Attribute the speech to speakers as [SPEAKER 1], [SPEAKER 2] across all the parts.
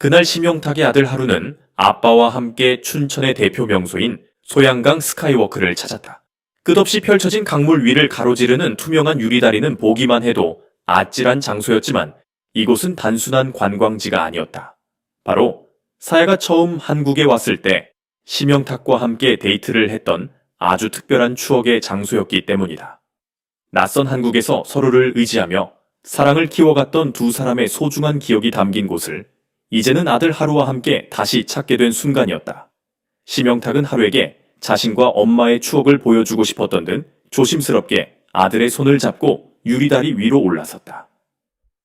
[SPEAKER 1] 그날 심영탁의 아들 하루는 아빠와 함께 춘천의 대표 명소인 소양강 스카이워크를 찾았다. 끝없이 펼쳐진 강물 위를 가로지르는 투명한 유리다리는 보기만 해도 아찔한 장소였지만 이곳은 단순한 관광지가 아니었다. 바로 사야가 처음 한국에 왔을 때 심영탁과 함께 데이트를 했던 아주 특별한 추억의 장소였기 때문이다. 낯선 한국에서 서로를 의지하며 사랑을 키워갔던 두 사람의 소중한 기억이 담긴 곳을 이제는 아들 하루와 함께 다시 찾게 된 순간이었다. 심영탁은 하루에게 자신과 엄마의 추억을 보여주고 싶었던 듯 조심스럽게 아들의 손을 잡고 유리다리 위로 올라섰다.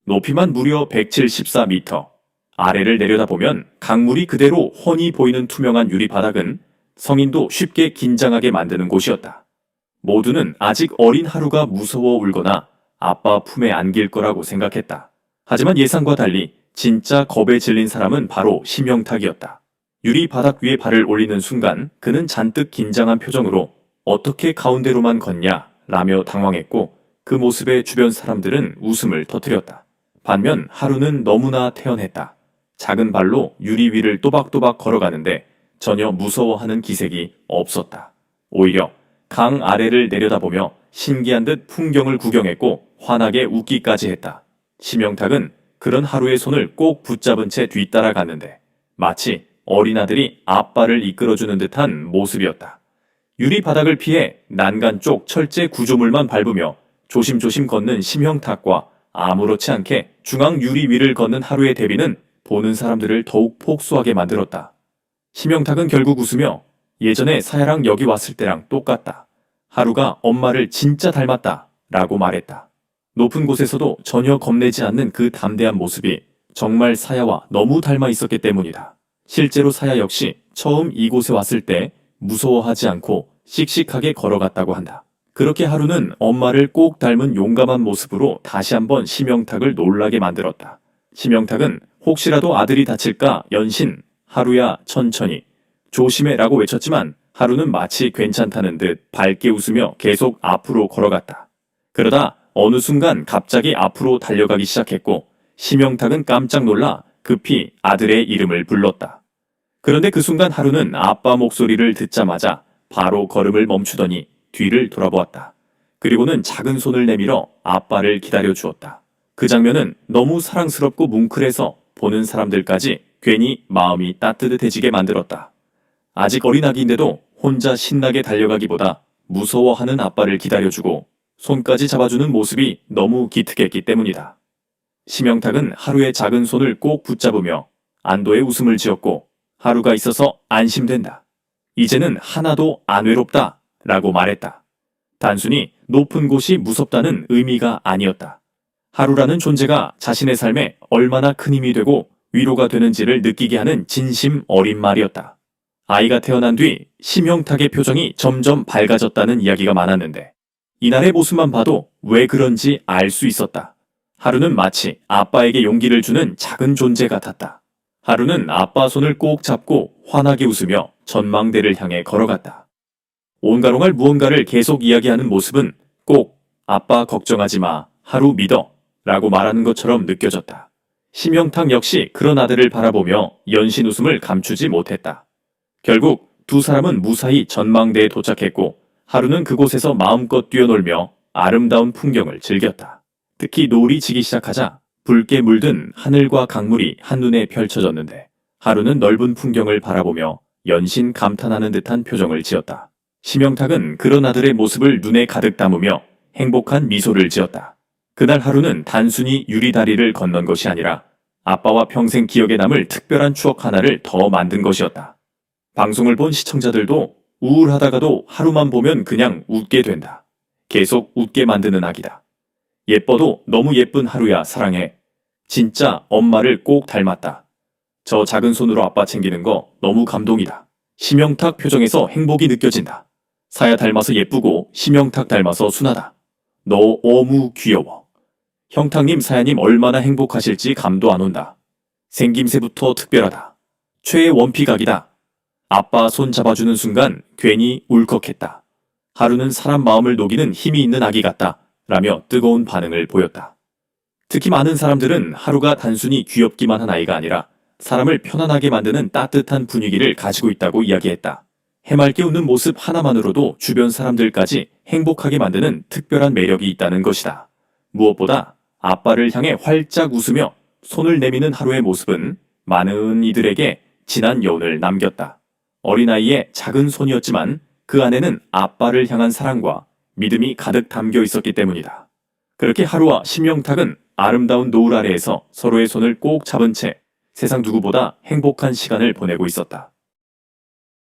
[SPEAKER 1] 높이만 무려 174m. 아래를 내려다보면 강물이 그대로 훤히 보이는 투명한 유리바닥은 성인도 쉽게 긴장하게 만드는 곳이었다. 모두는 아직 어린 하루가 무서워 울거나 아빠 품에 안길 거라고 생각했다. 하지만 예상과 달리 진짜 겁에 질린 사람은 바로 심영탁이었다. 유리 바닥 위에 발을 올리는 순간 그는 잔뜩 긴장한 표정으로 어떻게 가운데로만 걷냐 라며 당황했고 그 모습에 주변 사람들은 웃음을 터뜨렸다. 반면 하루는 너무나 태연했다. 작은 발로 유리 위를 또박또박 걸어가는데 전혀 무서워하는 기색이 없었다. 오히려 강 아래를 내려다보며 신기한 듯 풍경을 구경했고 환하게 웃기까지 했다. 심영탁은 그런 하루의 손을 꼭 붙잡은 채 뒤따라갔는데 마치 어린아들이 아빠를 이끌어주는 듯한 모습이었다. 유리 바닥을 피해 난간 쪽 철제 구조물만 밟으며 조심조심 걷는 심영탁과 아무렇지 않게 중앙 유리 위를 걷는 하루의 대비는 보는 사람들을 더욱 폭소하게 만들었다. 심영탁은 결국 웃으며 예전에 사야랑 여기 왔을 때랑 똑같다. 하루가 엄마를 진짜 닮았다 라고 말했다. 높은 곳에서도 전혀 겁내지 않는 그 담대한 모습이 정말 사야와 너무 닮아 있었기 때문이다. 실제로 사야 역시 처음 이곳에 왔을 때 무서워하지 않고 씩씩하게 걸어갔다고 한다. 그렇게 하루는 엄마를 꼭 닮은 용감한 모습으로 다시 한번 심영탁을 놀라게 만들었다. 심영탁은 혹시라도 아들이 다칠까 연신 하루야 천천히 조심해 라고 외쳤지만 하루는 마치 괜찮다는 듯 밝게 웃으며 계속 앞으로 걸어갔다. 그러다 어느 순간 갑자기 앞으로 달려가기 시작했고 심영탁은 깜짝 놀라 급히 아들의 이름을 불렀다. 그런데 그 순간 하루는 아빠 목소리를 듣자마자 바로 걸음을 멈추더니 뒤를 돌아보았다. 그리고는 작은 손을 내밀어 아빠를 기다려 주었다. 그 장면은 너무 사랑스럽고 뭉클해서 보는 사람들까지 괜히 마음이 따뜻해지게 만들었다. 아직 어린 아기인데도 혼자 신나게 달려가기보다 무서워하는 아빠를 기다려주고 손까지 잡아주는 모습이 너무 기특했기 때문이다. 심영탁은 하루의 작은 손을 꼭 붙잡으며 안도의 웃음을 지었고 하루가 있어서 안심된다. 이제는 하나도 안 외롭다 라고 말했다. 단순히 높은 곳이 무섭다는 의미가 아니었다. 하루라는 존재가 자신의 삶에 얼마나 큰 힘이 되고 위로가 되는지를 느끼게 하는 진심 어린 말이었다. 아이가 태어난 뒤 심영탁의 표정이 점점 밝아졌다는 이야기가 많았는데 이날의 모습만 봐도 왜 그런지 알 수 있었다. 하루는 마치 아빠에게 용기를 주는 작은 존재 같았다. 하루는 아빠 손을 꼭 잡고 환하게 웃으며 전망대를 향해 걸어갔다. 온가롱할 무언가를 계속 이야기하는 모습은 꼭 아빠 걱정하지 마, 하루 믿어 라고 말하는 것처럼 느껴졌다. 심영탁 역시 그런 아들을 바라보며 연신 웃음을 감추지 못했다. 결국 두 사람은 무사히 전망대에 도착했고 하루는 그곳에서 마음껏 뛰어놀며 아름다운 풍경을 즐겼다. 특히 노을이 지기 시작하자 붉게 물든 하늘과 강물이 한눈에 펼쳐졌는데 하루는 넓은 풍경을 바라보며 연신 감탄하는 듯한 표정을 지었다. 심영탁은 그런 아들의 모습을 눈에 가득 담으며 행복한 미소를 지었다. 그날 하루는 단순히 유리다리를 건넌 것이 아니라 아빠와 평생 기억에 남을 특별한 추억 하나를 더 만든 것이었다. 방송을 본 시청자들도 우울하다가도 하루만 보면 그냥 웃게 된다. 계속 웃게 만드는 아기다. 예뻐도 너무 예쁜 하루야 사랑해. 진짜 엄마를 꼭 닮았다. 저 작은 손으로 아빠 챙기는 거 너무 감동이다. 심영탁 표정에서 행복이 느껴진다. 사야 닮아서 예쁘고 심영탁 닮아서 순하다. 너 너무 귀여워. 형탁님 사야님 얼마나 행복하실지 감도 안 온다. 생김새부터 특별하다. 최애 원픽각이다. 아빠 손 잡아주는 순간 괜히 울컥했다. 하루는 사람 마음을 녹이는 힘이 있는 아기 같다 라며 뜨거운 반응을 보였다. 특히 많은 사람들은 하루가 단순히 귀엽기만 한 아이가 아니라 사람을 편안하게 만드는 따뜻한 분위기를 가지고 있다고 이야기했다. 해맑게 웃는 모습 하나만으로도 주변 사람들까지 행복하게 만드는 특별한 매력이 있다는 것이다. 무엇보다 아빠를 향해 활짝 웃으며 손을 내미는 하루의 모습은 많은 이들에게 진한 여운을 남겼다. 어린아이의 작은 손이었지만 그 안에는 아빠를 향한 사랑과 믿음이 가득 담겨 있었기 때문이다. 그렇게 하루와 심영탁은 아름다운 노을 아래에서 서로의 손을 꼭 잡은 채 세상 누구보다 행복한 시간을 보내고 있었다.